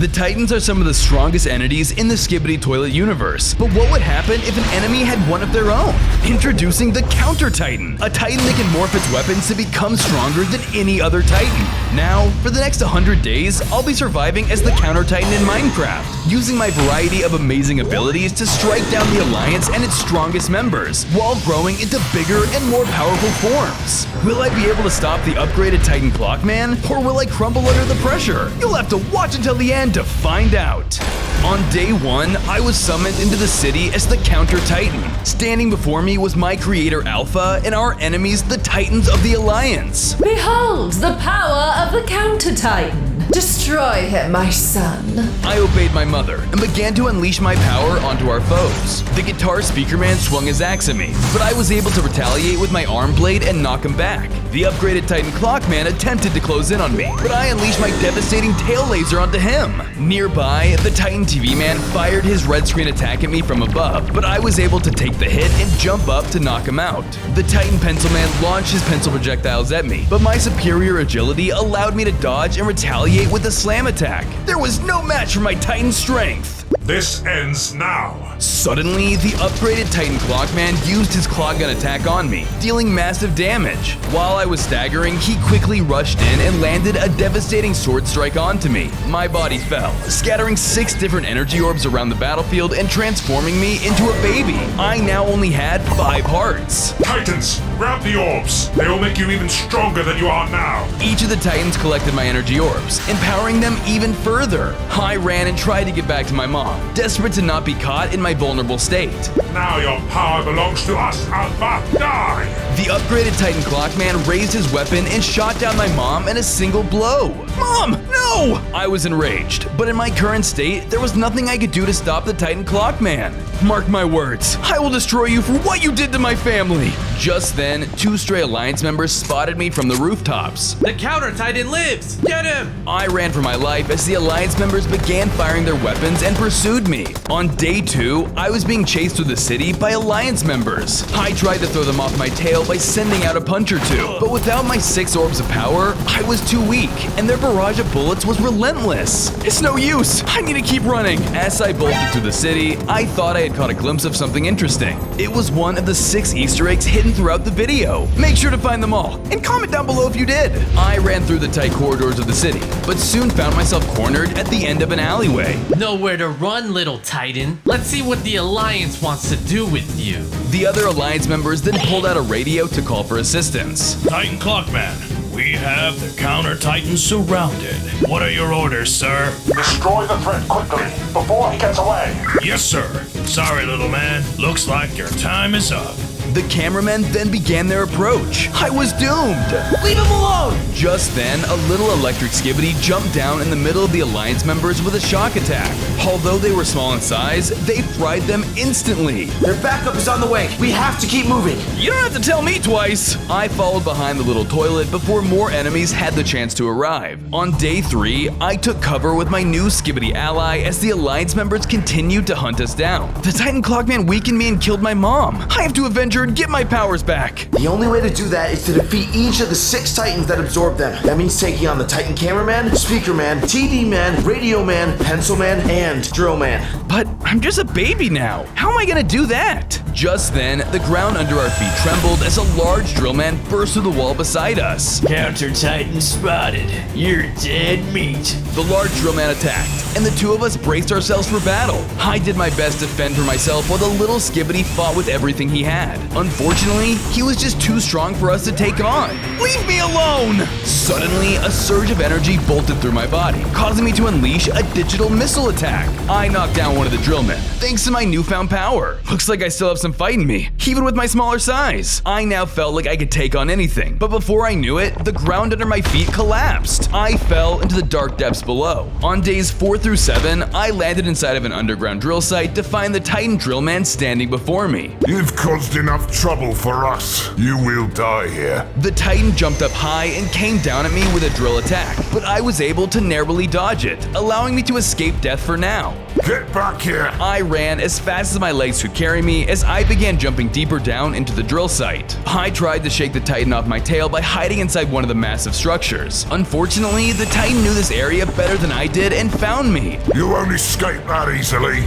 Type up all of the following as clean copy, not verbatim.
The Titans are some of the strongest entities in the Skibidi Toilet Universe, but what would happen if an enemy had one of their own? Introducing the Counter Titan, a Titan that can morph its weapons to become stronger than any other Titan. Now, for the next 100 days, I'll be surviving as the Counter Titan in Minecraft, using my variety of amazing abilities to strike down the Alliance and its strongest members, while growing into bigger and more powerful forms. Will I be able to stop the upgraded Titan Clockman, or will I crumble under the pressure? You'll have to watch until the end to find out. On day 1, I was summoned into the city as the Counter Titan. Standing before me was my creator Alpha and our enemies, the Titans of the Alliance. Behold the power of the Counter Titan. Destroy him, my son. I obeyed my mother and began to unleash my power onto our foes. The guitar speaker man swung his axe at me, but I was able to retaliate with my arm blade and knock him back. The upgraded Titan Clockman attempted to close in on me, but I unleashed my devastating tail laser onto him. Nearby, the Titan TV man fired his red screen attack at me from above, but I was able to take the hit and jump up to knock him out. The Titan Pencilman launched his pencil projectiles at me, but my superior agility allowed me to dodge and retaliate with a slam attack. There was no match for my Titan strength. This ends now. Suddenly, the upgraded Titan Clockman used his claw gun attack on me, dealing massive damage. While I was staggering, he quickly rushed in and landed a devastating sword strike onto me. My body fell, scattering 6 different energy orbs around the battlefield and transforming me into a baby. I now only had 5 hearts. Titans, grab the orbs. They will make you even stronger than you are now. Each of the Titans collected my energy orbs, empowering them even further. I ran and tried to get back to my mom, desperate to not be caught in my vulnerable state. Now your power belongs to us, Alpha. Die! The upgraded Titan Clockman raised his weapon and shot down my mom in a single blow. Mom, no! I was enraged, but in my current state, there was nothing I could do to stop the Titan Clockman. Mark my words, I will destroy you for what you did to my family. Just then, 2 stray Alliance members spotted me from the rooftops. The Counter Titan lives! Get him! I ran for my life as the Alliance members began firing their weapons and pursued me. On day 2, I was being chased through the city by Alliance members. I tried to throw them off my tail by sending out a punch or 2, but without my 6 orbs of power, I was too weak, and their barrage of bullets was relentless. It's no use, I need to keep running. As I bolted through the city, I thought I had caught a glimpse of something interesting. It was one of the 6 Easter eggs hidden throughout the video. Make sure to find them all, and comment down below if you did. I ran through the tight corridors of the city, but soon found myself cornered at the end of an alleyway. Nowhere to run, little Titan. Let's see what the Alliance wants to do with you. The other Alliance members then pulled out a radio to call for assistance. Titan Clockman, we have the Counter Titan surrounded. What are your orders, sir? Destroy the threat quickly, before he gets away. Yes, sir. Sorry, little man. Looks like your time is up. The cameramen then began their approach. I was doomed. Leave him alone! Just then, a little electric Skibidi jumped down in the middle of the Alliance members with a shock attack. Although they were small in size, they fried them instantly. Their backup is on the way. We have to keep moving. You don't have to tell me twice. I followed behind the little toilet before more enemies had the chance to arrive. On day 3, I took cover with my new Skibidi ally as the Alliance members continued to hunt us down. The Titan Clockman weakened me and killed my mom. I have to avenge her and get my powers back. The only way to do that is to defeat each of the 6 Titans that absorb them. That means taking on the Titan Cameraman, Speaker Man, TD Man, Radio Man, Pencilman, and Drillman. But I'm just a baby now. How am I gonna do that? Just then, the ground under our feet trembled as a large Drillman burst through the wall beside us. Counter Titan spotted. You're dead meat. The large Drillman attacked, and the 2 of us braced ourselves for battle. I did my best to fend for myself while the little Skibidi fought with everything he had. Unfortunately, he was just too strong for us to take on. Leave me alone! Suddenly, a surge of energy bolted through my body, causing me to unleash a digital missile attack. I knocked down one of the Drillmen, thanks to my newfound power. Looks like I still have some fight in me, even with my smaller size. I now felt like I could take on anything, but before I knew it, the ground under my feet collapsed. I fell into the dark depths below. On days 4 through 7, I landed inside of an underground drill site to find the Titan Drillman standing before me. You've caused enough enough trouble for us. You will die here. The Titan jumped up high and came down at me with a drill attack, but I was able to narrowly dodge it, allowing me to escape death for now. Get back here. I ran as fast as my legs could carry me as I began jumping deeper down into the drill site. I tried to shake the Titan off my tail by hiding inside one of the massive structures. Unfortunately, the Titan knew this area better than I did and found me. You won't escape that easily.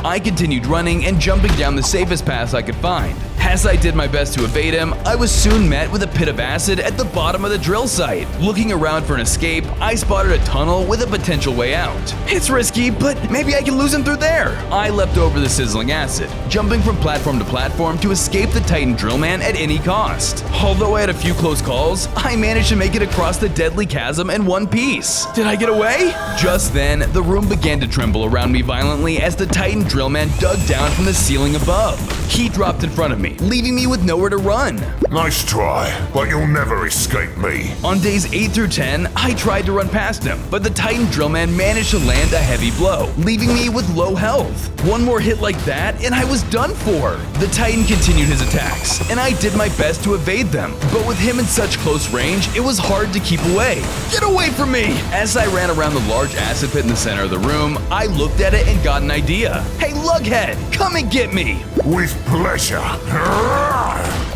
I continued running and jumping down the safest paths I could find. As I did my best to evade him, I was soon met with a pit of acid at the bottom of the drill site. Looking around for an escape, I spotted a tunnel with a potential way out. It's risky, but maybe I can lose him through there. I leapt over the sizzling acid, jumping from platform to platform to escape the Titan Drillman at any cost. Although I had a few close calls, I managed to make it across the deadly chasm in one piece. Did I get away? Just then, the room began to tremble around me violently as the Titan Drillman dug down from the ceiling above. He dropped in front of me, leaving me with nowhere to run. Nice try, but you'll never escape me. On days 8 through 10, I tried to run past him, but the Titan Drillman managed to land a heavy blow, leaving me with low health. One more hit like that, and I was done for. The Titan continued his attacks, and I did my best to evade them, but with him in such close range, it was hard to keep away. Get away from me! As I ran around the large acid pit in the center of the room, I looked at it and got an idea. Hey, Lughead, come and get me! With pleasure.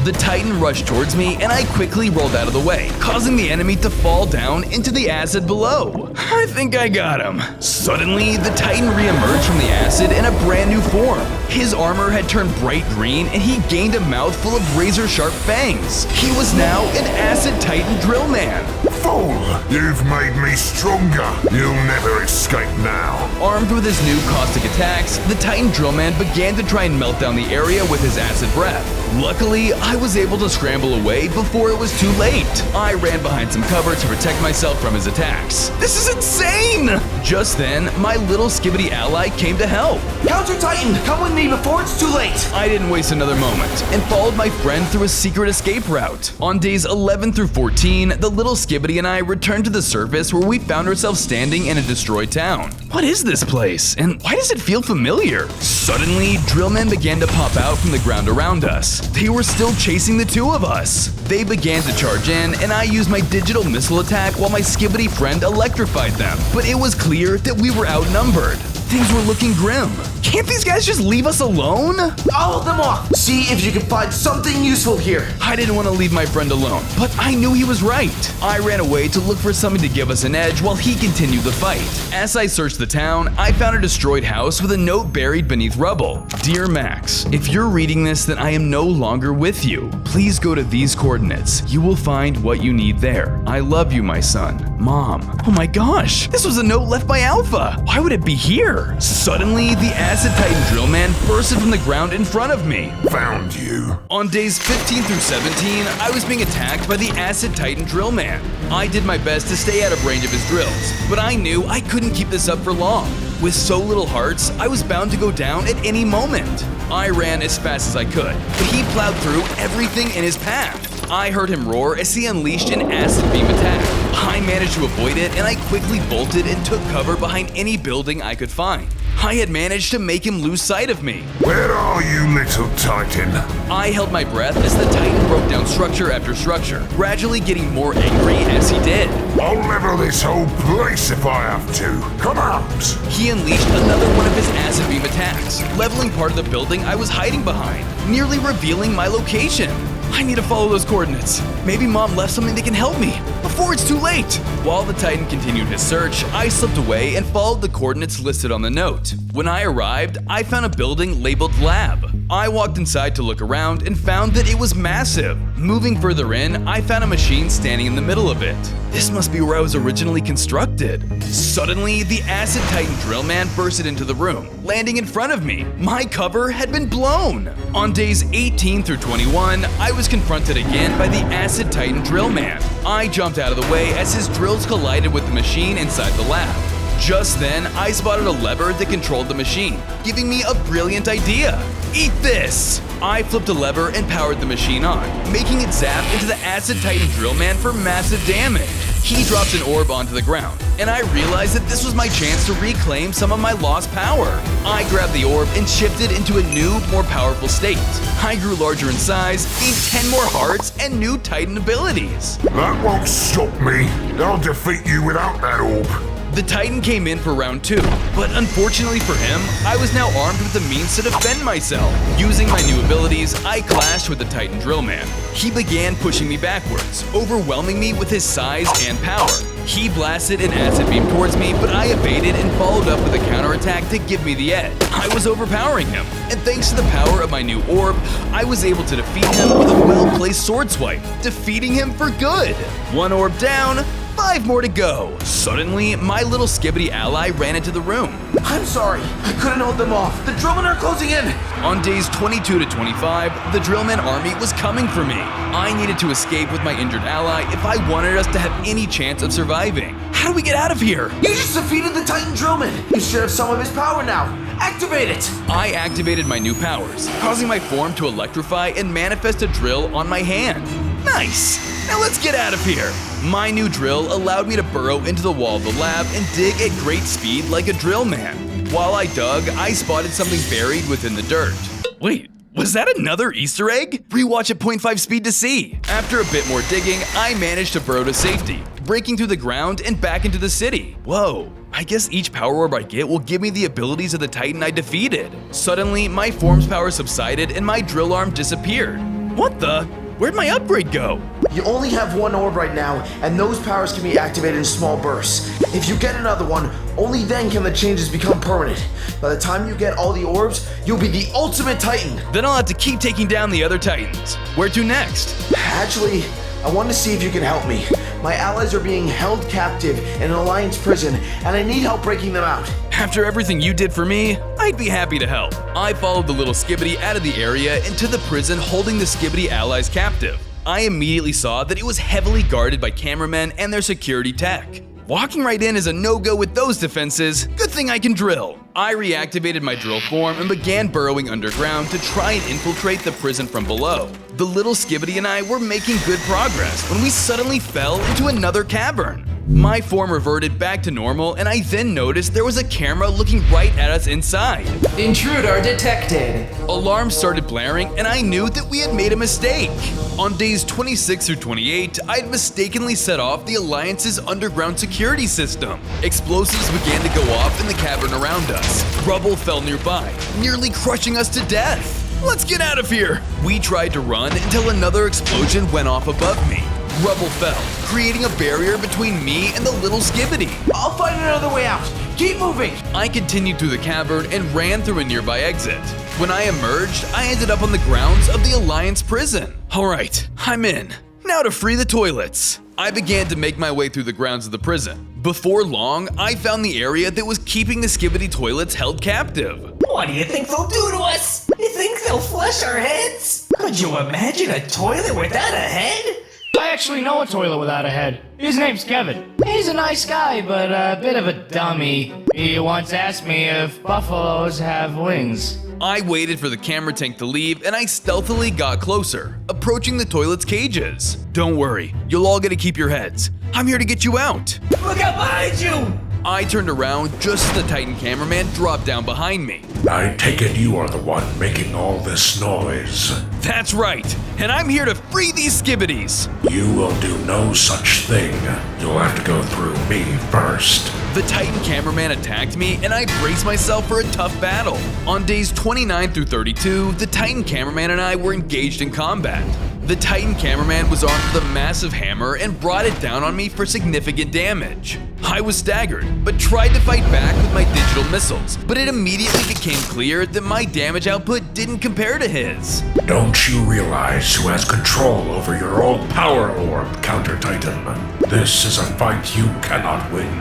The Titan rushed towards me, and I quickly rolled out of the way, causing the enemy to fall down into the acid below. I think I got him. Suddenly, the Titan reemerged from the acid in a brand new form. His armor had turned bright green, and he gained a mouth full of razor-sharp fangs. He was now an Acid Titan Drillman. Fool! You've made me stronger. You'll never escape now. Armed with his new caustic attacks, the Titan Drillman began to try and melt down the area with his acid breath. Luckily, I was able to scramble away before it was too late. I ran behind some cover to protect myself from his attacks. This is insane! Just then, my little Skibidi ally came to help. Counter Titan, come with me before it's too late. I didn't waste another moment and followed my friend through a secret escape route. On days 11 through 14, the little Skibidi and I returned to the surface where we found ourselves standing in a destroyed town. What is this place, and why does it feel familiar? Suddenly, Drillmen began to pop out from the ground around us. They were still chasing the two of us. They began to charge in, and I used my digital missile attack while my Skibidi friend electrified them. But it was clear that we were outnumbered. Things were looking grim. Can't these guys just leave us alone? I'll hold them off. See if you can find something useful here. I didn't want to leave my friend alone, but I knew he was right. I ran away to look for something to give us an edge while he continued the fight. As I searched the town, I found a destroyed house with a note buried beneath rubble. Dear Max, if you're reading this, then I am no longer with you. Please go to these coordinates. You will find what you need there. I love you, my son. Mom. Oh my gosh, this was a note left by Alpha. Why would it be here? Suddenly, the Acid Titan Drillman bursted from the ground in front of me. Found you. On days 15 through 17, I was being attacked by the Acid Titan Drillman. I did my best to stay out of range of his drills, but I knew I couldn't keep this up for long. With so little hearts, I was bound to go down at any moment. I ran as fast as I could, but he plowed through everything in his path. I heard him roar as he unleashed an acid beam attack. I managed to avoid it, and I quickly bolted and took cover behind any building I could find. I had managed to make him lose sight of me. Where are you, little Titan? I held my breath as the Titan broke down structure after structure, gradually getting more angry as he did. I'll level this whole place if I have to. Come out! He unleashed another one of his acid beam attacks, leveling part of the building I was hiding behind, nearly revealing my location. I need to follow those coordinates. Maybe Mom left something that can help me before it's too late. While the Titan continued his search, I slipped away and followed the coordinates listed on the note. When I arrived, I found a building labeled Lab. I walked inside to look around and found that it was massive. Moving further in, I found a machine standing in the middle of it. This must be where I was originally constructed. Suddenly, the Acid Titan Drillman bursted into the room, landing in front of me. My cover had been blown. On days 18 through 21, I was confronted again by the Acid Titan Drillman. I jumped out of the way as his drills collided with the machine inside the lab. Just then, I spotted a lever that controlled the machine, giving me a brilliant idea. Eat this! I flipped a lever and powered the machine on, making it zap into the Acid Titan Drillman for massive damage. He drops an orb onto the ground, and I realized that this was my chance to reclaim some of my lost power. I grabbed the orb and shifted into a new, more powerful state. I grew larger in size, gained 10 more hearts, and new Titan abilities. That won't stop me. I'll defeat you without that orb. The Titan came in for round 2, but unfortunately for him, I was now armed with the means to defend myself. Using my new abilities, I clashed with the Titan Drillman. He began pushing me backwards, overwhelming me with his size and power. He blasted an acid beam towards me, but I evaded and followed up with a counterattack to give me the edge. I was overpowering him, and thanks to the power of my new orb, I was able to defeat him with a well-placed sword swipe, defeating him for good. 1 orb down, 5 more to go. Suddenly, my little Skibidi ally ran into the room. I'm sorry, I couldn't hold them off. The Drillmen are closing in. On days 22 to 25, the Drillman army was coming for me. I needed to escape with my injured ally if I wanted us to have any chance of surviving. How do we get out of here? You just defeated the Titan Drillman. You should have some of his power now. Activate it. I activated my new powers, causing my form to electrify and manifest a drill on my hand. Nice! Now let's get out of here. My new drill allowed me to burrow into the wall of the lab and dig at great speed like a drill man. While I dug, I spotted something buried within the dirt. Wait, was that another Easter egg? Rewatch at 0.5 speed to see. After a bit more digging, I managed to burrow to safety, breaking through the ground and back into the city. Whoa, I guess each power orb I get will give me the abilities of the Titan I defeated. Suddenly, my form's power subsided and my drill arm disappeared. What the? Where'd my upgrade go? You only have 1 orb right now, and those powers can be activated in small bursts. If you get another one, only then can the changes become permanent. By the time you get all the orbs, you'll be the ultimate Titan. Then I'll have to keep taking down the other Titans. Where to next? Actually, I want to see if you can help me. My allies are being held captive in an Alliance prison, and I need help breaking them out. After everything you did for me, I'd be happy to help. I followed the little Skibidi out of the area into the prison holding the Skibidi allies captive. I immediately saw that it was heavily guarded by cameramen and their security tech. Walking right in is a no-go with those defenses. Good thing I can drill. I reactivated my drill form and began burrowing underground to try and infiltrate the prison from below. The little Skibidi and I were making good progress when we suddenly fell into another cavern. My form reverted back to normal, and I then noticed there was a camera looking right at us inside. Intruder detected. Alarms started blaring, and I knew that we had made a mistake. On days 26 through 28, I had mistakenly set off the Alliance's underground security system. Explosives began to go off in the cavern around us. Rubble fell nearby, nearly crushing us to death. Let's get out of here! We tried to run until another explosion went off above me. Rubble fell, creating a barrier between me and the little Skibidi. I'll find another way out. Keep moving. I continued through the cavern and ran through a nearby exit. When I emerged, I ended up on the grounds of the Alliance prison. Alright, I'm in. Now to free the toilets. I began to make my way through the grounds of the prison. Before long, I found the area that was keeping the Skibidi toilets held captive. What do you think they'll do to us? You think they'll flush our heads? Could you imagine a toilet without a head? I actually know a toilet without a head. His name's Kevin. He's a nice guy, but a bit of a dummy. He once asked me if buffaloes have wings. I waited for the camera tank to leave and I stealthily got closer, approaching the toilet's cages. Don't worry, you'll all get to keep your heads. I'm here to get you out. Look out behind you! I turned around just as the Titan cameraman dropped down behind me. I take it you are the one making all this noise. That's right, and I'm here to free these Skibidis. You will do no such thing. You'll have to go through me first. The Titan cameraman attacked me and I braced myself for a tough battle. On days 29 through 32, the Titan cameraman and I were engaged in combat. The Titan cameraman was armed with a massive hammer and brought it down on me for significant damage. I was staggered, but tried to fight back with my digital missiles, but it immediately became clear that my damage output didn't compare to his. Don't you realize who has control over your old power orb, Counter Titan? This is a fight you cannot win.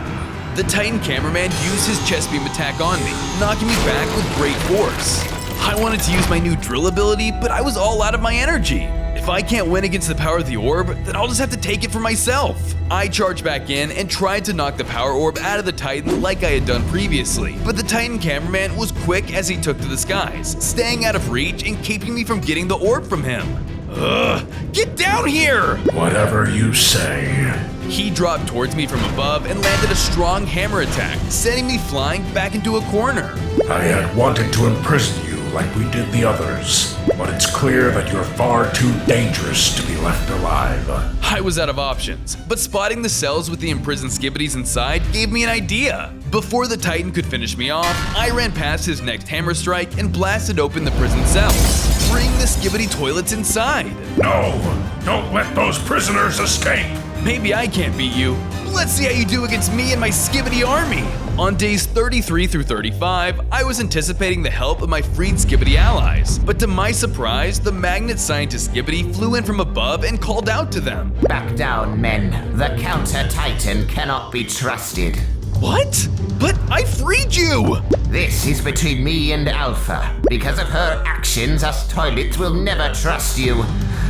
The Titan cameraman used his chest beam attack on me, knocking me back with great force. I wanted to use my new drill ability, but I was all out of my energy. If I can't win against the power of the orb, then I'll just have to take it for myself. I charged back in and tried to knock the power orb out of the Titan like I had done previously, but the Titan cameraman was quick as he took to the skies, staying out of reach and keeping me from getting the orb from him. Ugh, get down here! Whatever you say. He dropped towards me from above and landed a strong hammer attack, sending me flying back into a corner. I had wanted to imprison you like we did the others, but it's clear that you're far too dangerous to be left alive. I was out of options, but spotting the cells with the imprisoned Skibidis inside gave me an idea. Before the Titan could finish me off, I ran past his next hammer strike and blasted open the prison cells, freeing the Skibidi toilets inside. No, don't let those prisoners escape! Maybe I can't beat you. Let's see how you do against me and my Skibidi army. On days 33 through 35, I was anticipating the help of my freed Skibidi allies, but to my surprise, the magnet scientist Skibidi flew in from above and called out to them. Back down, men. The counter-titan cannot be trusted. What? But I freed you! This is between me and Alpha. Because of her actions, us toilets will never trust you.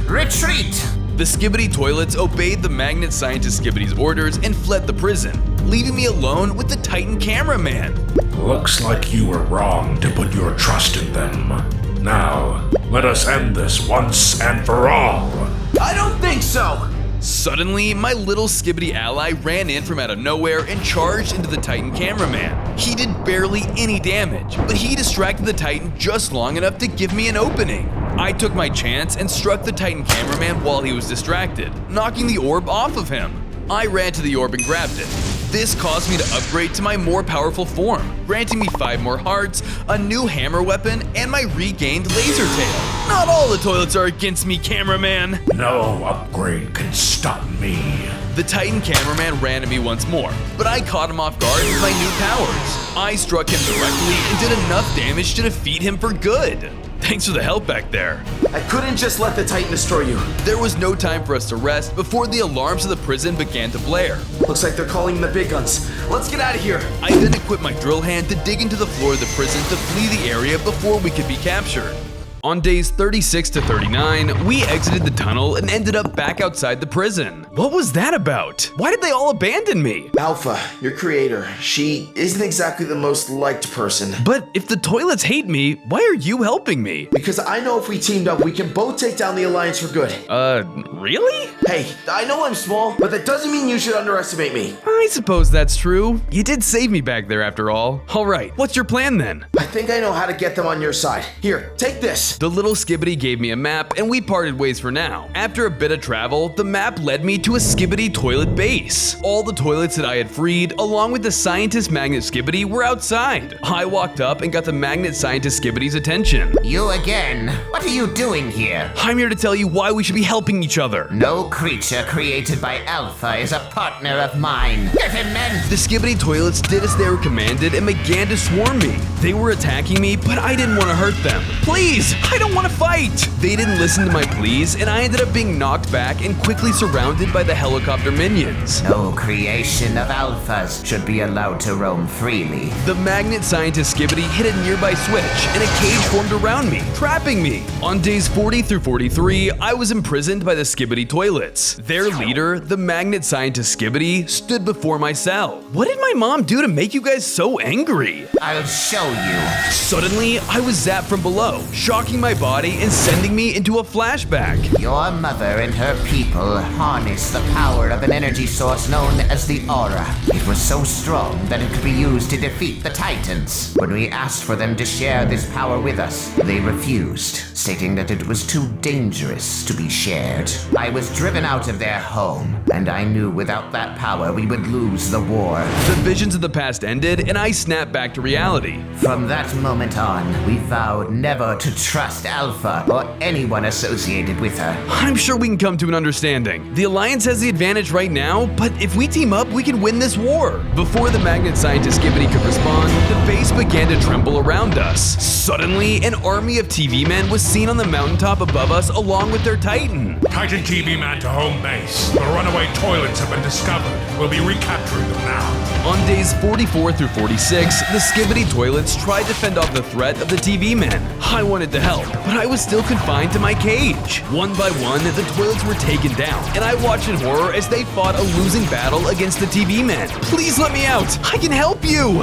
Retreat! The Skibidi toilets obeyed the magnet scientist Skibidi's orders and fled the prison, leaving me alone with the Titan Cameraman. Looks like you were wrong to put your trust in them. Now, let us end this once and for all. I don't think so! Suddenly, my little Skibidi ally ran in from out of nowhere and charged into the Titan Cameraman. He did barely any damage, but he distracted the Titan just long enough to give me an opening. I took my chance and struck the Titan Cameraman while he was distracted, knocking the orb off of him. I ran to the orb and grabbed it. This caused me to upgrade to my more powerful form, granting me 5 more hearts, a new hammer weapon, and my regained laser tail. Not all the toilets are against me, Cameraman! No upgrade can stop me. The Titan Cameraman ran at me once more, but I caught him off guard with my new powers. I struck him directly and did enough damage to defeat him for good. Thanks for the help back there. I couldn't just let the Titan destroy you. There was no time for us to rest before the alarms of the prison began to blare. Looks like they're calling in the big guns. Let's get out of here. I then equipped my drill hand to dig into the floor of the prison to flee the area before we could be captured. On days 36 to 39, we exited the tunnel and ended up back outside the prison. What was that about? Why did they all abandon me? Alpha, your creator, she isn't exactly the most liked person. But if the toilets hate me, why are you helping me? Because I know if we teamed up, we can both take down the Alliance for good. Really? Hey, I know I'm small, but that doesn't mean you should underestimate me. I suppose that's true. You did save me back there after all. All right, what's your plan then? I think I know how to get them on your side. Here, take this. The little Skibidi gave me a map and we parted ways for now. After a bit of travel, the map led me to a Skibidi toilet base. All the toilets that I had freed, along with the scientist magnet Skibidi, were outside. I walked up and got the magnet scientist Skibidi's attention. You again? What are you doing here? I'm here to tell you why we should be helping each other. No creature created by Alpha is a partner of mine. Get him, men! The Skibidi toilets did as they were commanded and began to swarm me. They were attacking me, but I didn't want to hurt them. Please, I don't want to fight! They didn't listen to my pleas, and I ended up being knocked back and quickly surrounded by the helicopter minions. No creation of Alphas should be allowed to roam freely. The magnet scientist Skibidi hit a nearby switch, and a cage formed around me, trapping me. On days 40 through 43, I was imprisoned by the Skibidi toilets. Their leader, the magnet scientist Skibidi, stood before my cell. What did my mom do to make you guys so angry? I'll show you. Suddenly, I was zapped from below, shocking my body and sending me into a flashback. Your mother and her people harnessed the power of an energy source known as the Aura. It was so strong that it could be used to defeat the Titans. When we asked for them to share this power with us, they refused, stating that it was too dangerous to be shared. I was driven out of their home, and I knew without that power we would lose the war. The visions of the past ended, and I snapped back to reality. From that moment on, we vowed never to trust Alpha or anyone associated with her. I'm sure we can come to an understanding. The Alliance has the advantage right now, but if we team up, we can win this war. Before the magnet scientist Skibidi could respond, the base began to tremble around us. Suddenly, an army of TV men was seen on the mountaintop above us along with their Titan. Titan TV man to home base. The runaway toilets have been discovered. We'll be recapturing them now. On days 44 through 46, the Skibidi Toilets tried to fend off the threat of the TV men. I wanted to help, but I was still confined to my cage. One by one, the toilets were taken down, and I watched in horror as they fought a losing battle against the TV men. Please let me out! I can help you!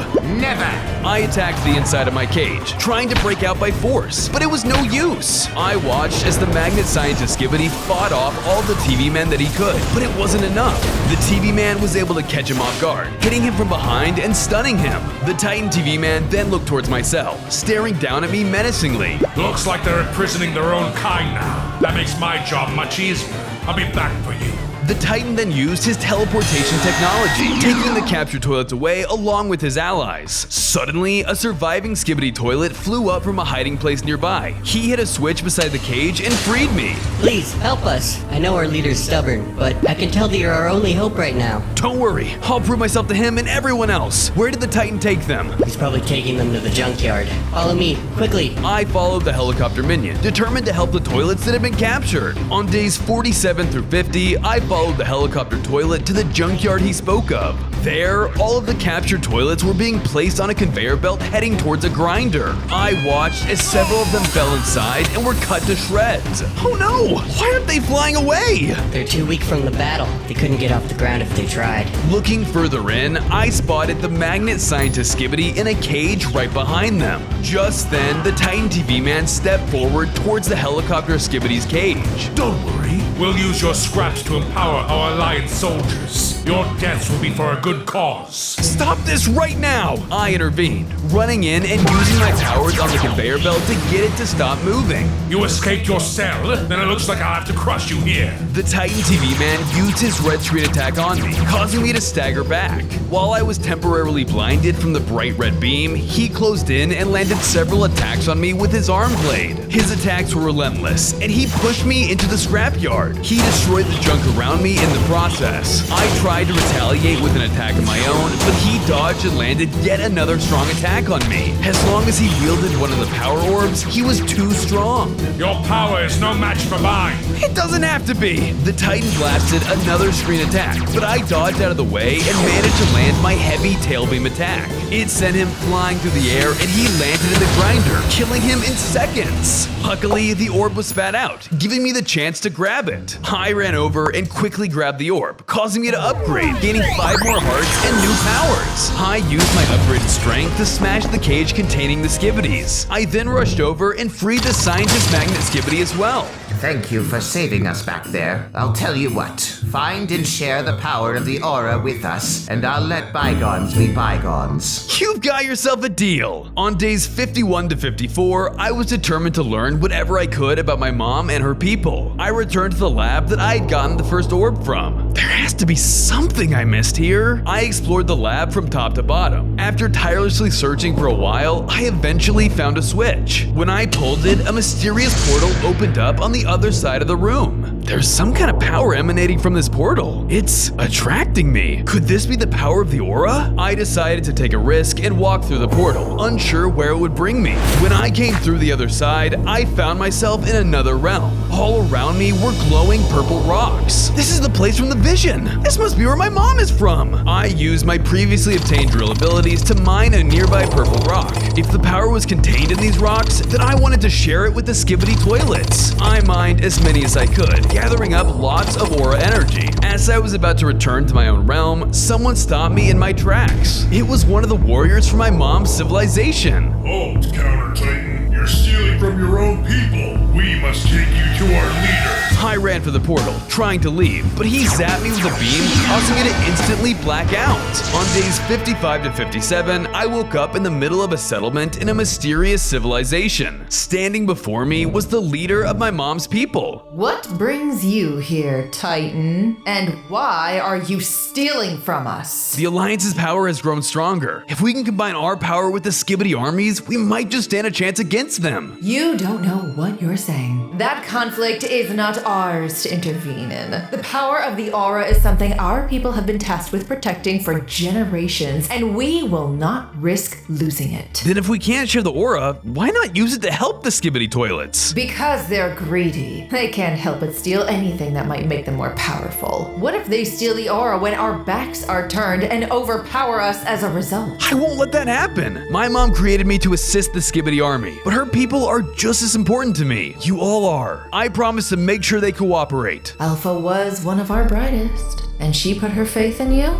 Never! I attacked the inside of my cage, trying to break out by force, but it was no use. I watched as the magnet scientist Skibidi fought off all the TV men that he could, but it wasn't enough. The TV man was able to catch him off guard, hitting him from behind and stunning him. The Titan TV man then looked towards my cell, staring down at me menacingly. Looks like they're imprisoning their own kind now. That makes my job much easier. I'll be back for you. The Titan then used his teleportation technology, taking the captured toilets away along with his allies. Suddenly, a surviving Skibidi toilet flew up from a hiding place nearby. He hit a switch beside the cage and freed me. Please, help us. I know our leader's stubborn, but I can tell that you're our only hope right now. Don't worry, I'll prove myself to him and everyone else. Where did the Titan take them? He's probably taking them to the junkyard. Follow me, quickly. I followed the helicopter minion, determined to help the toilets that had been captured. On days 47 through 50, I followed the helicopter toilet to the junkyard he spoke of. There, all of the captured toilets were being placed on a conveyor belt heading towards a grinder. I watched as several of them fell inside and were cut to shreds. Oh no! Why aren't they flying away? They're too weak from the battle. They couldn't get off the ground if they tried. Looking further in, I spotted the magnet scientist Skibidi in a cage right behind them. Just then, the Titan TV man stepped forward towards the helicopter Skibidi's cage. Don't worry. We'll use your scraps to empower our Alliance soldiers. Your deaths will be for a good cause. Stop this right now! I intervened, running in and using my powers on the conveyor belt to get it to stop moving. You escaped your cell? Then it looks like I'll have to crush you here. The Titan TV man used his red screen attack on me, causing me to stagger back. While I was temporarily blinded from the bright red beam, he closed in and landed several attacks on me with his arm blade. His attacks were relentless, and he pushed me into the scrapyard. He destroyed the junk around me in the process. I tried to retaliate with an attack of my own, but he dodged and landed yet another strong attack on me. As long as he wielded one of the power orbs, he was too strong. Your power is no match for mine. It doesn't have to be. The Titan blasted another screen attack, but I dodged out of the way and managed to land my heavy tail beam attack. It sent him flying through the air and he landed in the grinder, killing him in seconds. Luckily, the orb was spat out, giving me the chance to grab it. I ran over and quickly grabbed the orb, causing me to upgrade, gaining 5 more hearts and new powers. I used my upgraded strength to smash the cage containing the Skibidis. I then rushed over and freed the scientist magnet Skibidi as well. Thank you for saving us back there. I'll tell you what. Find and share the power of the aura with us, and I'll let bygones be bygones. You've got yourself a deal. On days 51 to 54, I was determined to learn whatever I could about my mom and her people. I returned to the lab that I had gotten the first orb from. There has to be something I missed here. I explored the lab from top to bottom. After tirelessly searching for a while, I eventually found a switch. When I pulled it, a mysterious portal opened up on the other side of the room. There's some kind of power emanating from this portal. It's attracting me. Could this be the power of the aura? I decided to take a risk and walk through the portal, unsure where it would bring me. When I came through the other side, I found myself in another realm. All around me were glowing purple rocks. This is the place from the vision. This must be where my mom is from. I used my previously obtained drill abilities to mine a nearby purple rock. If the power was contained in these rocks, then I wanted to share it with the Skibidi toilets. I mined as many as I could, gathering up lots of aura energy. As I was about to return to my own realm, someone stopped me in my tracks. It was one of the warriors from my mom's civilization. Halt, Counter Titan. You're stealing from your own people. We must take you to our leader. I ran for the portal, trying to leave, but he zapped me with a beam, causing me to instantly black out. On days 55 to 57, I woke up in the middle of a settlement in a mysterious civilization. Standing before me was the leader of my mom's people. What brings you here, Titan? And why are you stealing from us? The Alliance's power has grown stronger. If we can combine our power with the Skibidi armies, we might just stand a chance against them. You don't know what you're saying. That conflict is not ours to intervene in. The power of the aura is something our people have been tasked with protecting for generations, and we will not risk losing it. Then if we can't share the aura, why not use it to help the Skibidi Toilets? Because they're greedy. They can't help but steal anything that might make them more powerful. What if they steal the aura when our backs are turned and overpower us as a result? I won't let that happen. My mom created me to assist the Skibidi army, but her people are just as important to me. You all are. I promise to make sure they cooperate. Alpha was one of our brightest, and she put her faith in you?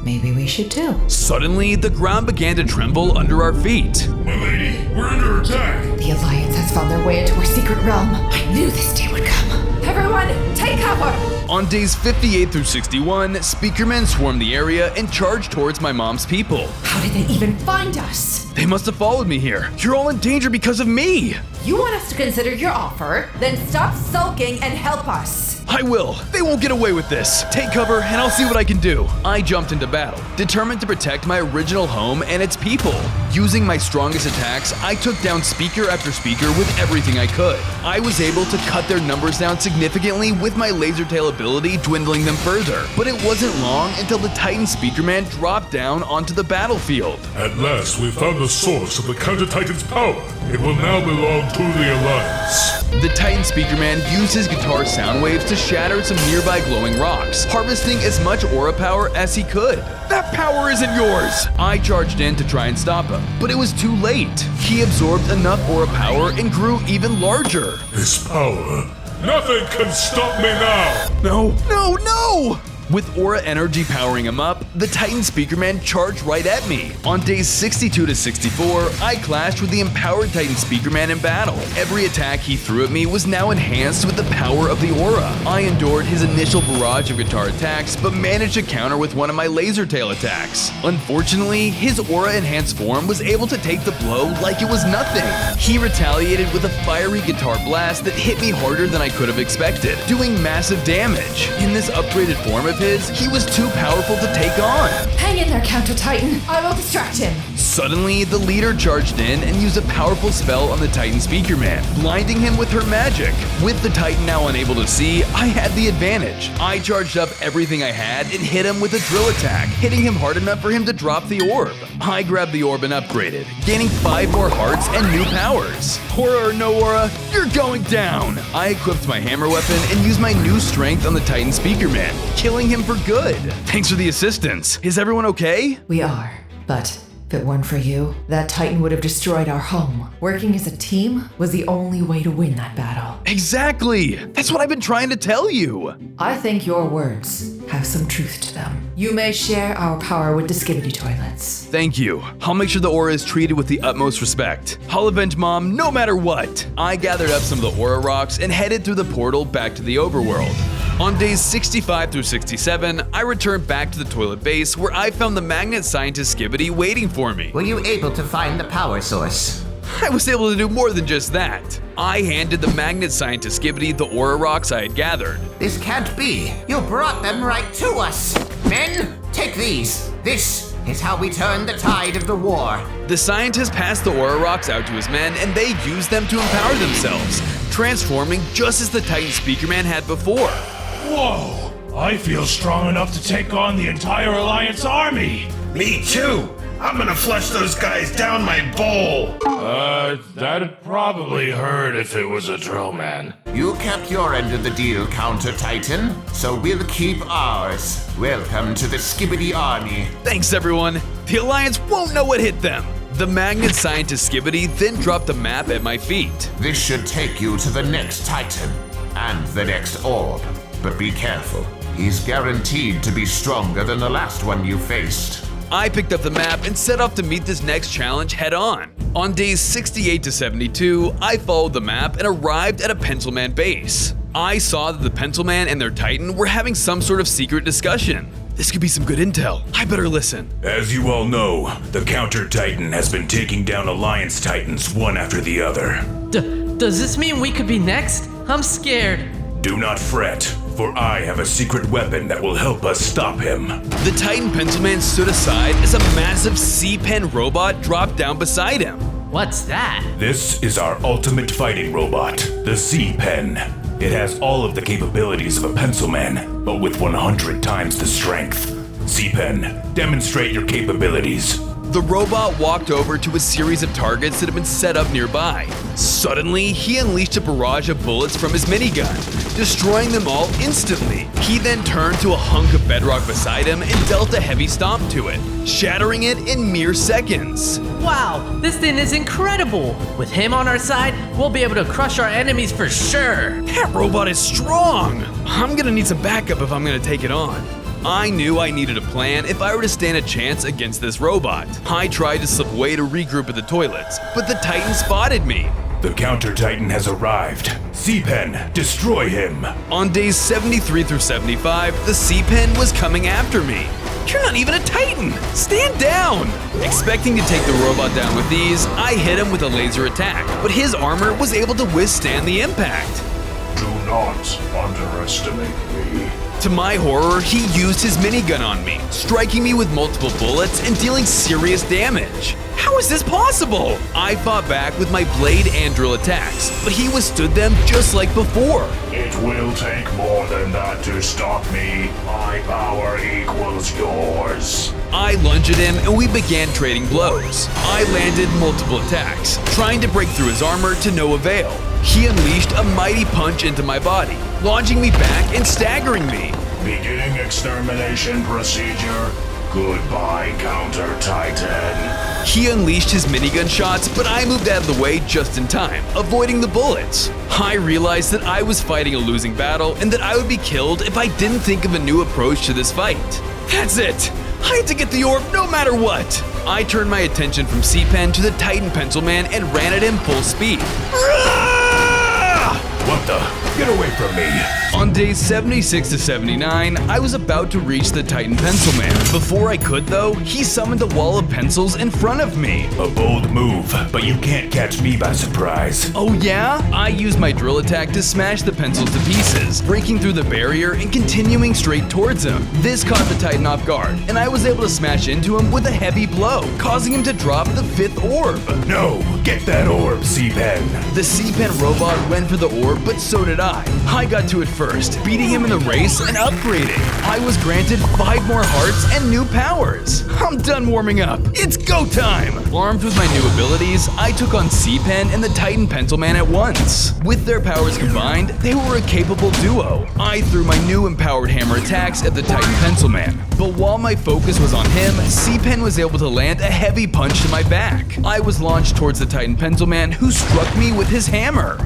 Maybe we should too. Suddenly, the ground began to tremble under our feet. My lady, we're under attack. The Alliance has found their way into our secret realm. I knew this day would come. Everyone, take cover! On days 58 through 61, Speakermen swarmed the area and charged towards my mom's people. How did they even find us? They must have followed me here. You're all in danger because of me. You want us to consider your offer? Then stop sulking and help us. I will. They won't get away with this. Take cover and I'll see what I can do. I jumped into battle, determined to protect my original home and its people. Using my strongest attacks, I took down speaker after speaker with everything I could. I was able to cut their numbers down significantly with my laser tail ability, dwindling them further. But it wasn't long until the Titan Speakerman dropped down onto the battlefield. At last, we found the source of the Counter Titan's power. It will now belong to the Alliance. The Titan Speakerman used his guitar sound waves to shatter some nearby glowing rocks, harvesting as much aura power as he could. That power isn't yours! I charged in to try and stop him, but it was too late. He absorbed enough aura power and grew even larger. His power. Nothing can stop me now! No, no, no! With aura energy powering him up, the Titan Speakerman charged right at me. On days 62 to 64, I clashed with the empowered Titan Speakerman in battle. Every attack he threw at me was now enhanced with the power of the aura. I endured his initial barrage of guitar attacks, but managed to counter with one of my laser tail attacks. Unfortunately, his aura-enhanced form was able to take the blow like it was nothing. He retaliated with a fiery guitar blast that hit me harder than I could have expected, doing massive damage. In this upgraded form of his, he was too powerful to take on. Hang in there, Counter Titan. I will distract him. Suddenly, the leader charged in and used a powerful spell on the Titan Speakerman, blinding him with her magic. With the Titan now unable to see, I had the advantage. I charged up everything I had and hit him with a drill attack, hitting him hard enough for him to drop the orb. I grabbed the orb and upgraded, gaining 5 more hearts and new powers. Aura or no aura, you're going down! I equipped my hammer weapon and used my new strength on the Titan Speakerman, killing him for good. Thanks for the assistance. Is everyone okay? We are, but if it weren't for you, that Titan would have destroyed our home. Working as a team was the only way to win that battle. Exactly! That's what I've been trying to tell you! I think your words have some truth to them. You may share our power with the Skibidi Toilets. Thank you. I'll make sure the aura is treated with the utmost respect. I'll avenge Mom no matter what. I gathered up some of the aura rocks and headed through the portal back to the overworld. On days 65 through 67, I returned back to the toilet base where I found the magnet scientist Skibidi waiting for me. Were you able to find the power source? I was able to do more than just that. I handed the magnet scientist Skibidi the aura rocks I had gathered. This can't be. You brought them right to us. Men, take these. This is how we turn the tide of the war. The scientist passed the aura rocks out to his men and they used them to empower themselves, transforming just as the Titan Speakerman had before. Whoa! I feel strong enough to take on the entire Alliance army! Me too! I'm gonna flush those guys down my bowl! That'd probably hurt if it was a Drillman. You kept your end of the deal, Counter Titan, so we'll keep ours. Welcome to the Skibidi army. Thanks, everyone. The Alliance won't know what hit them. The magnet scientist Skibidi then dropped a map at my feet. This should take you to the next Titan and the next orb. But be careful. He's guaranteed to be stronger than the last one you faced. I picked up the map and set off to meet this next challenge head on. On days 68 to 72, I followed the map and arrived at a Pencilman base. I saw that the Pencilman and their Titan were having some sort of secret discussion. This could be some good intel. I better listen. As you all know, the Counter Titan has been taking down Alliance Titans one after the other. Does this mean we could be next? I'm scared. Do not fret, for I have a secret weapon that will help us stop him. The Titan Pencilman stood aside as a massive C-Pen robot dropped down beside him. What's that? This is our ultimate fighting robot, the C-Pen. It has all of the capabilities of a Pencilman, but with 100 times the strength. C-Pen, demonstrate your capabilities. The robot walked over to a series of targets that had been set up nearby. Suddenly, he unleashed a barrage of bullets from his minigun, destroying them all instantly. He then turned to a hunk of bedrock beside him and dealt a heavy stomp to it, shattering it in mere seconds. Wow, this thing is incredible! With him on our side, we'll be able to crush our enemies for sure! That robot is strong! I'm gonna need some backup if I'm gonna take it on. I knew I needed a plan if I were to stand a chance against this robot. I tried to slip away to regroup at the toilets, but the Titan spotted me. The Counter Titan has arrived. C-Pen, destroy him. On days 73 through 75, the C-Pen was coming after me. You're not even a Titan! Stand down! Expecting to take the robot down with ease, I hit him with a laser attack, but his armor was able to withstand the impact. Do not underestimate me. To my horror, he used his minigun on me, striking me with multiple bullets and dealing serious damage. How is this possible? I fought back with my blade and drill attacks, but he withstood them just like before. It will take more than that to stop me. My power equals yours. I lunged at him and we began trading blows. I landed multiple attacks, trying to break through his armor to no avail. He unleashed a mighty punch into my body, launching me back and staggering me. Beginning extermination procedure. Goodbye, Counter Titan. He unleashed his minigun shots, but I moved out of the way just in time, avoiding the bullets. I realized that I was fighting a losing battle and that I would be killed if I didn't think of a new approach to this fight. That's it! I had to get the orb no matter what! I turned my attention from C-Pen to the Titan Pencilman and ran at him full speed. What the? Get away from me! On days 76 to 79, I was about to reach the Titan Pencilman. Before I could though, he summoned a wall of pencils in front of me. A bold move, but you can't catch me by surprise. Oh yeah? I used my drill attack to smash the pencils to pieces, breaking through the barrier and continuing straight towards him. This caught the Titan off guard, and I was able to smash into him with a heavy blow, causing him to drop the 5th orb. No! Get that orb, C-Pen! The C-Pen robot went for the orb, but so did I. I got to it first, beating him in the race and upgrading. I was granted 5 more hearts and new powers. I'm done warming up. It's go time! Armed with my new abilities, I took on C-Pen and the Titan Pencilman at once. With their powers combined, they were a capable duo. I threw my new empowered hammer attacks at the Titan Pencilman. But while my focus was on him, C-Pen was able to land a heavy punch to my back. I was launched towards the Titan Pencilman, who struck me with his hammer.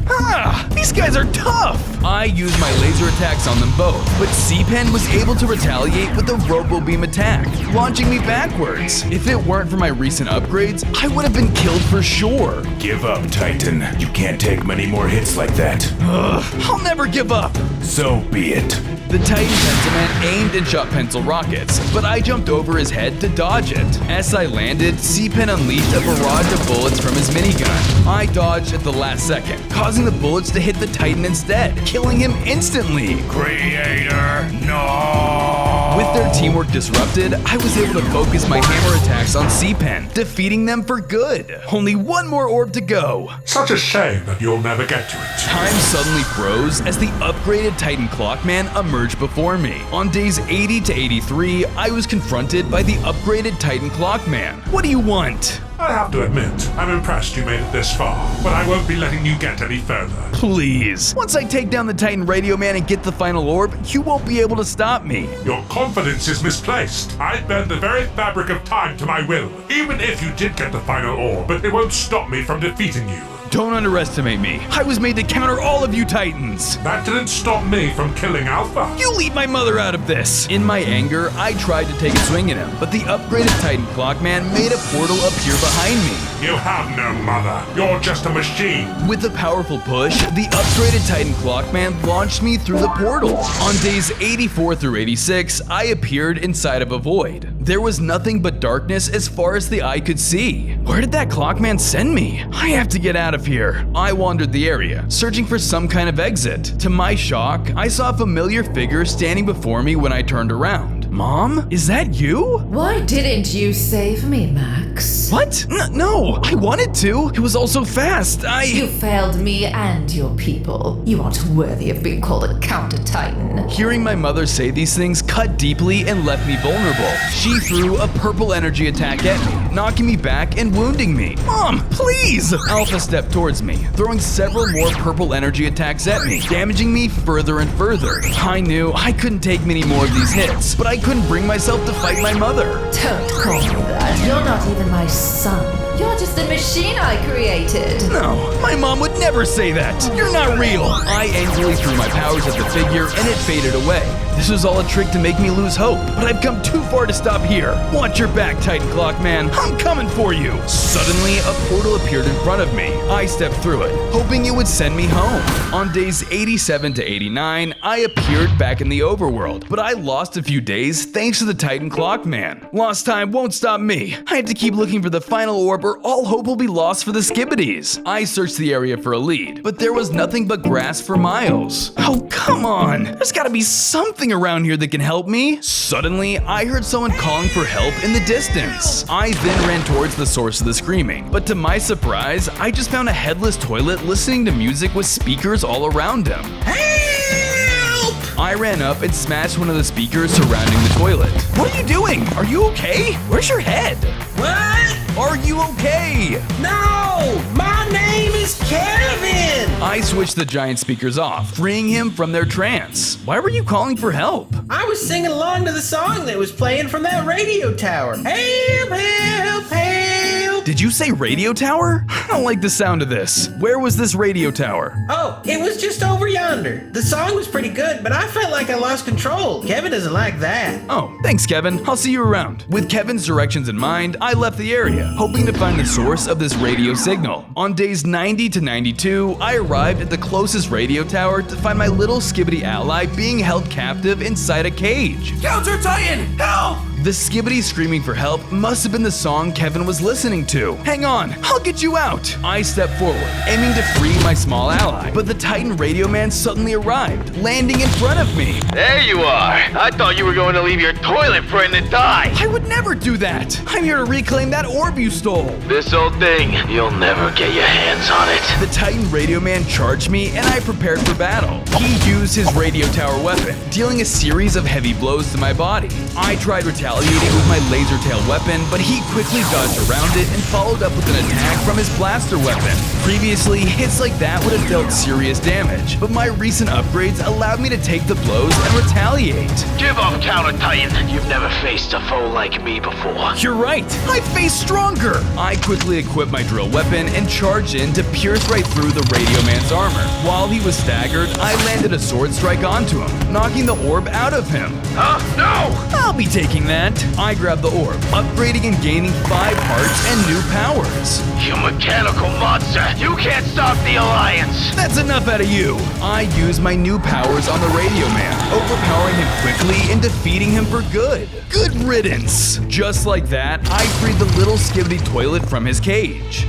These guys are tough! I used my laser attacks on them both, but C-Pen was able to retaliate with a robo-beam attack, launching me backwards. If it weren't for my recent upgrades, I would have been killed for sure. Give up, Titan. You can't take many more hits like that. I'll never give up. So be it. The Titan Pencilman aimed and shot pencil rockets, but I jumped over his head to dodge it. As I landed, C-Pen unleashed a barrage of bullets from his minigun. I dodged at the last second, causing the bullets to hit the Titan instead, killing him instantly. Creator, no! With their teamwork disrupted, I was able to focus my hammer attacks on C-Pen, defeating them for good. Only one more orb to go. Such a shame that you'll never get to it. Time suddenly froze as the upgraded Titan Clockman emerged before me. On days 80 to 83, I was confronted by the upgraded Titan Clockman. What do you want? I have to admit, I'm impressed you made it this far, but I won't be letting you get any further. Please. Once I take down the Titan Radio Man and get the final orb, you won't be able to stop me. Your confidence is misplaced. I bend the very fabric of time to my will. Even if you did get the final orb, but it won't stop me from defeating you. Don't underestimate me. I was made to counter all of you Titans. That didn't stop me from killing Alpha. You leave my mother out of this. In my anger, I tried to take a swing at him, but the upgraded Titan Clockman made a portal appear behind me. You have no mother. You're just a machine. With a powerful push, the upgraded Titan Clockman launched me through the portal. On days 84 through 86, I appeared inside of a void. There was nothing but darkness as far as the eye could see. Where did that Clockman send me? I have to get out of here. I wandered the area, searching for some kind of exit. To my shock, I saw a familiar figure standing before me when I turned around. Mom? Is that you? Why didn't you save me, Max? What? No, I wanted to. It was all so fast. You failed me and your people. You aren't worthy of being called a counter-titan. Hearing my mother say these things cut deeply and left me vulnerable. She threw a purple energy attack at me, knocking me back and wounding me. Mom, please! Alpha stepped towards me, throwing several more purple energy attacks at me, damaging me further and further. I knew I couldn't take many more of these hits, but I couldn't bring myself to fight my mother. Don't call me that. You're not even my son. You're just a machine I created. No, my mom would never say that. You're not real. I angrily threw my powers at the figure and it faded away. This was all a trick to make me lose hope, but I've come too far to stop here. Watch your back, Titan Clockman. I'm coming for you. Suddenly, a portal appeared in front of me. I stepped through it, hoping it would send me home. On days 87 to 89, I appeared back in the overworld, but I lost a few days thanks to the Titan Clockman. Lost time won't stop me. I have to keep looking for the final orb or all hope will be lost for the Skibidis. I searched the area for a lead, but there was nothing but grass for miles. Oh, come on. There's gotta be something around here that can help me. Suddenly, I heard someone calling for help in the distance. I then ran towards the source of the screaming, but to my surprise, I just found a headless toilet listening to music with speakers all around him. Help! I ran up and smashed one of the speakers surrounding the toilet. What are you doing? Are you okay? Where's your head? What? Are you okay? No! My name is Kevin! I switched the giant speakers off, freeing him from their trance. Why were you calling for help? I was singing along to the song that was playing from that radio tower. Help, help, help! Did you say radio tower? I don't like the sound of this. Where was this radio tower? Oh, it was just over yonder. The song was pretty good, but I felt like I lost control. Kevin doesn't like that. Oh, thanks, Kevin. I'll see you around. With Kevin's directions in mind, I left the area, hoping to find the source of this radio signal. On days 90 to 92, I arrived at the closest radio tower to find my little Skibidi ally being held captive inside a cage. Counter Titan, help! The Skibidi screaming for help must have been the song Kevin was listening to. Hang on, I'll get you out. I stepped forward, aiming to free my small ally, but the Titan Radio Man suddenly arrived, landing in front of me. There you are. I thought you were going to leave your toilet friend to die. I would never do that. I'm here to reclaim that orb you stole. This old thing, you'll never get your hands on it. The Titan Radio Man charged me and I prepared for battle. He used his radio tower weapon, dealing a series of heavy blows to my body. I tried retaliating with my laser tail weapon, but he quickly dodged around it and followed up with an attack from his blaster weapon. Previously, hits like that would have dealt serious damage, but my recent upgrades allowed me to take the blows and retaliate. Give up, Counter Titan. You've never faced a foe like me before. You're right. I faced stronger. I quickly equipped my drill weapon and charged in to pierce right through the Radio Man's armor. While he was staggered, I landed a sword strike onto him, knocking the orb out of him. No! I'll be taking that. I grabbed the orb, upgrading and gaining 5 hearts and new powers. You mechanical monster! You can't stop the Alliance! That's enough out of you! I used my new powers on the Radio Man, overpowering him quickly and defeating him for good. Good riddance! Just like that, I freed the little Skibidi toilet from his cage.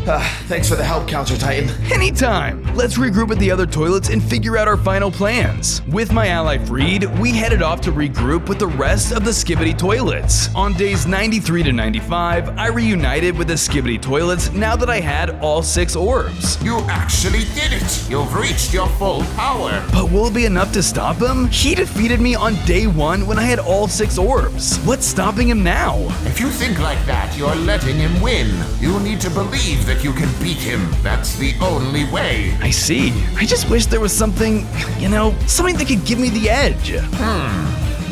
Thanks for the help, Counter Titan. Anytime! Let's regroup with the other toilets and figure out our final plans. With my ally freed, we headed off to regroup with the rest of the Skibidi toilets. On days 93 to 95, I reunited with the Skibidi toilets now that I had all 6 orbs. You actually did it! You've reached your full power! But will it be enough to stop him? He defeated me on day 1 when I had all 6 orbs. What's stopping him now? If you think like that, you're letting him win. You need to believe that you can beat him. That's the only way. I see. I just wish there was something, something that could give me the edge.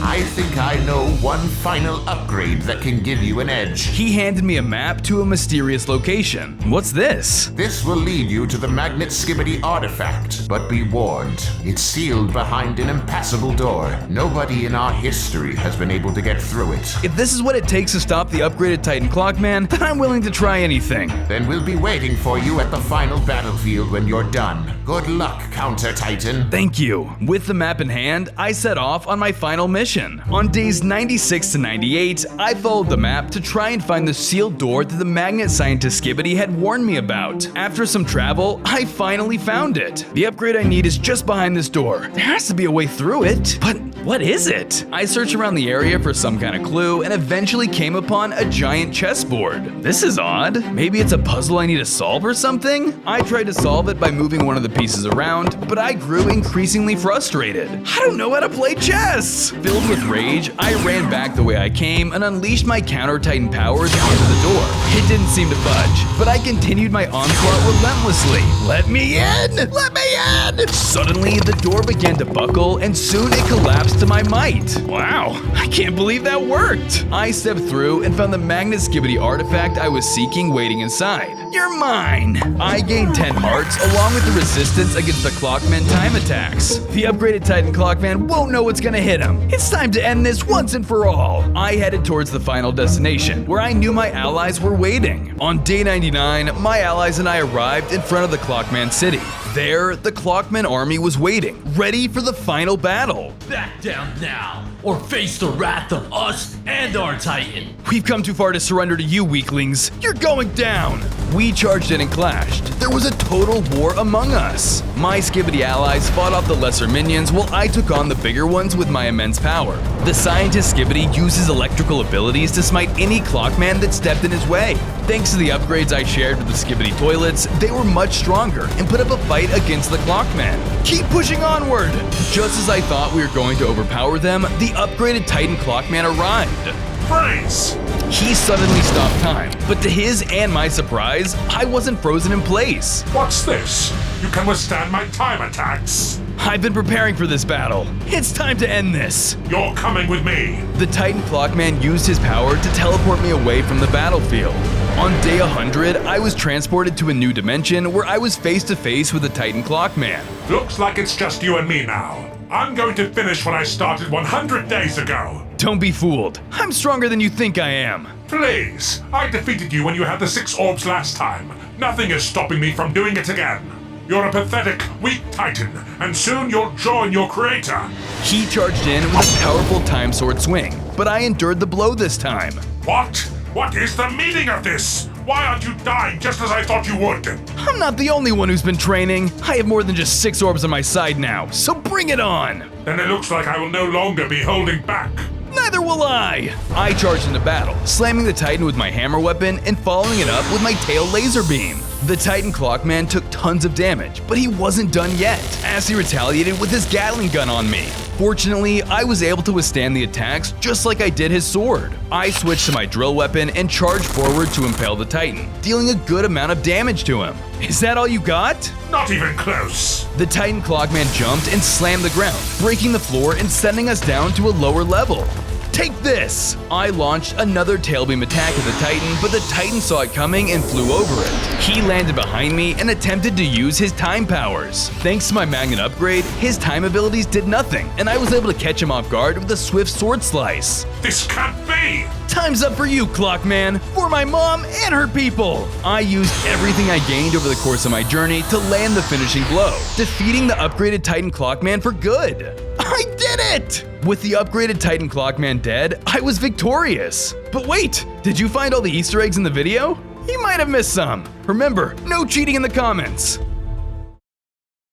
I think I know one final upgrade that can give you an edge. He handed me a map to a mysterious location. What's this? This will lead you to the Magnet Skibidi artifact, but be warned, it's sealed behind an impassable door. Nobody in our history has been able to get through it. If this is what it takes to stop the upgraded Titan Clockman, then I'm willing to try anything. Then we'll be waiting for you at the final battlefield when you're done. Good luck, Counter Titan. Thank you. With the map in hand, I set off on my final mission. mission. On days 96 to 98, I followed the map to try and find the sealed door that the magnet scientist Skibidi had warned me about. After some travel, I finally found it. The upgrade I need is just behind this door. There has to be a way through it, but what is it? I searched around the area for some kind of clue and eventually came upon a giant chessboard. This is odd. Maybe it's a puzzle I need to solve or something? I tried to solve it by moving one of the pieces around, but I grew increasingly frustrated. I don't know how to play chess! Filled with rage, I ran back the way I came and unleashed my counter titan powers onto the door. It didn't seem to budge, but I continued my onslaught relentlessly. Let me in! Let me in! Suddenly, the door began to buckle and soon it collapsed to my might. Wow, I can't believe that worked! I stepped through and found the magnet Skibidi artifact I was seeking waiting inside. You're mine! I gained 10 hearts along with the resistance against the Clockman time attacks. The upgraded Titan Clockman won't know what's gonna hit him. It's time to end this once and for all. I headed towards the final destination, where I knew my allies were waiting. On day 99, my allies and I arrived in front of the Clockman city. There, the Clockman army was waiting, ready for the final battle. Back down now, or face the wrath of us and our Titan. We've come too far to surrender to you, weaklings. You're going down! We charged in and clashed. There was a total war among us. My Skibidi allies fought off the lesser minions while I took on the bigger ones with my immense power. The scientist Skibidi used his electrical abilities to smite any Clockman that stepped in his way. Thanks to the upgrades I shared with the Skibidi toilets, they were much stronger and put up a fight against the Clockman. Keep pushing onward! Just as I thought we were going to overpower them, the upgraded Titan Clockman arrived. Freeze! He suddenly stopped time, but to his and my surprise, I wasn't frozen in place. What's this? You can withstand my time attacks? I've been preparing for this battle. It's time to end this. You're coming with me. The Titan Clockman used his power to teleport me away from the battlefield. On day 100, I was transported to a new dimension where I was face to face with the Titan Clockman. Looks like it's just you and me now. I'm going to finish what I started 100 days ago. Don't be fooled. I'm stronger than you think I am. Please, I defeated you when you had the 6 orbs last time. Nothing is stopping me from doing it again. You're a pathetic, weak Titan, and soon you'll join your creator. He charged in with a powerful time sword swing, but I endured the blow this time. What? What is the meaning of this? Why aren't you dying just as I thought you would? I'm not the only one who's been training. I have more than just 6 orbs on my side now, so bring it on! Then it looks like I will no longer be holding back. Neither will I! I charged into battle, slamming the Titan with my hammer weapon and following it up with my tail laser beam. The Titan Clockman took tons of damage, but he wasn't done yet, as he retaliated with his Gatling gun on me. Fortunately, I was able to withstand the attacks just like I did his sword. I switched to my drill weapon and charged forward to impale the Titan, dealing a good amount of damage to him. Is that all you got? Not even close. The Titan Clockman jumped and slammed the ground, breaking the floor and sending us down to a lower level. Take this! I launched another tailbeam attack at the Titan, but the Titan saw it coming and flew over it. He landed behind me and attempted to use his time powers. Thanks to my magnet upgrade, his time abilities did nothing, and I was able to catch him off guard with a swift sword slice. This can't be! Time's up for you, Clockman! For my mom and her people! I used everything I gained over the course of my journey to land the finishing blow, defeating the upgraded Titan Clockman for good. I did it! With the upgraded Titan Clockman dead, I was victorious. But wait, did you find all the Easter eggs in the video? You might have missed some. Remember, no cheating in the comments.